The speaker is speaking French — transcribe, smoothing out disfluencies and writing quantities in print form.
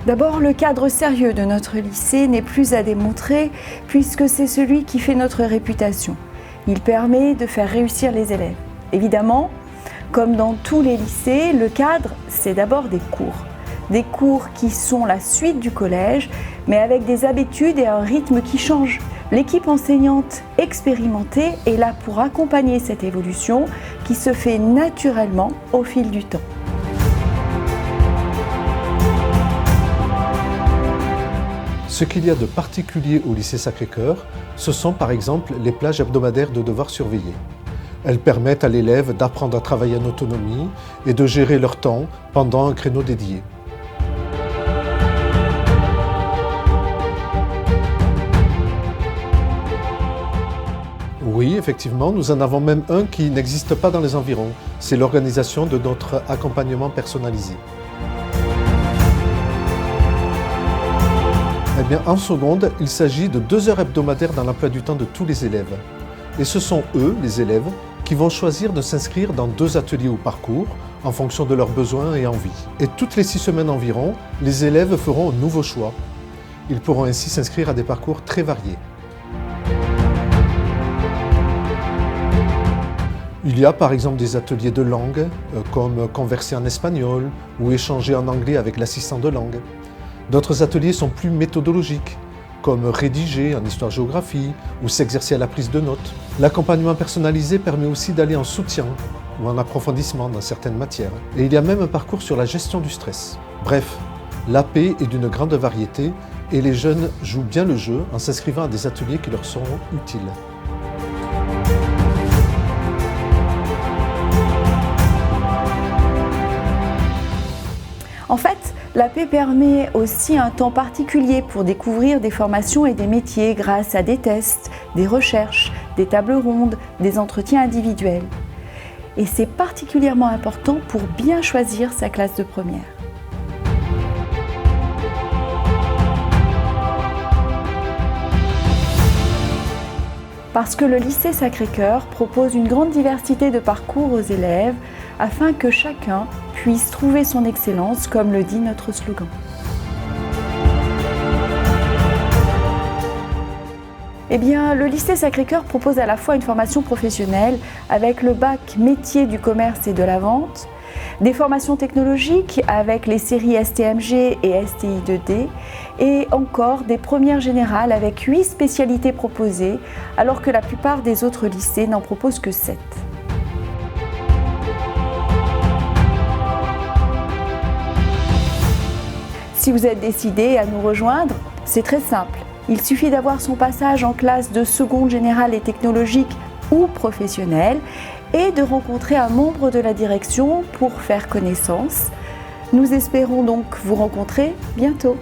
D'abord, le cadre sérieux de notre lycée n'est plus à démontrer puisque c'est celui qui fait notre réputation. Il permet de faire réussir les élèves. Évidemment, comme dans tous les lycées, le cadre, c'est d'abord des cours. Des cours qui sont la suite du collège, mais avec des habitudes et un rythme qui changent. L'équipe enseignante expérimentée est là pour accompagner cette évolution qui se fait naturellement au fil du temps. Ce qu'il y a de particulier au lycée Sacré-Cœur, ce sont par exemple les plages hebdomadaires de devoirs surveillés. Elles permettent à l'élève d'apprendre à travailler en autonomie et de gérer leur temps pendant un créneau dédié. Oui, effectivement, nous en avons même un qui n'existe pas dans les environs. C'est l'organisation de notre accompagnement personnalisé. Eh bien, en seconde, il s'agit de 2 heures hebdomadaires dans l'emploi du temps de tous les élèves. Et ce sont eux, les élèves, qui vont choisir de s'inscrire dans 2 ateliers ou parcours en fonction de leurs besoins et envies. Et toutes les 6 semaines environ, les élèves feront un nouveau choix. Ils pourront ainsi s'inscrire à des parcours très variés. Il y a par exemple des ateliers de langue, comme converser en espagnol ou échanger en anglais avec l'assistant de langue. D'autres ateliers sont plus méthodologiques, comme rédiger en histoire-géographie ou s'exercer à la prise de notes. L'accompagnement personnalisé permet aussi d'aller en soutien ou en approfondissement dans certaines matières. Et il y a même un parcours sur la gestion du stress. Bref, l'AP est d'une grande variété et les jeunes jouent bien le jeu en s'inscrivant à des ateliers qui leur seront utiles. En fait, l'AP permet aussi un temps particulier pour découvrir des formations et des métiers grâce à des tests, des recherches, des tables rondes, des entretiens individuels. Et c'est particulièrement important pour bien choisir sa classe de première. Parce que le lycée Sacré-Cœur propose une grande diversité de parcours aux élèves afin que chacun puisse trouver son excellence, comme le dit notre slogan. Eh bien, le lycée Sacré-Cœur propose à la fois une formation professionnelle avec le bac métier du commerce et de la vente, des formations technologiques avec les séries STMG et STI 2D et encore des premières générales avec 8 spécialités proposées alors que la plupart des autres lycées n'en proposent que 7. Si vous êtes décidé à nous rejoindre, c'est très simple. Il suffit d'avoir son passage en classe de seconde générale et technologique ou professionnelle et de rencontrer un membre de la direction pour faire connaissance. Nous espérons donc vous rencontrer bientôt.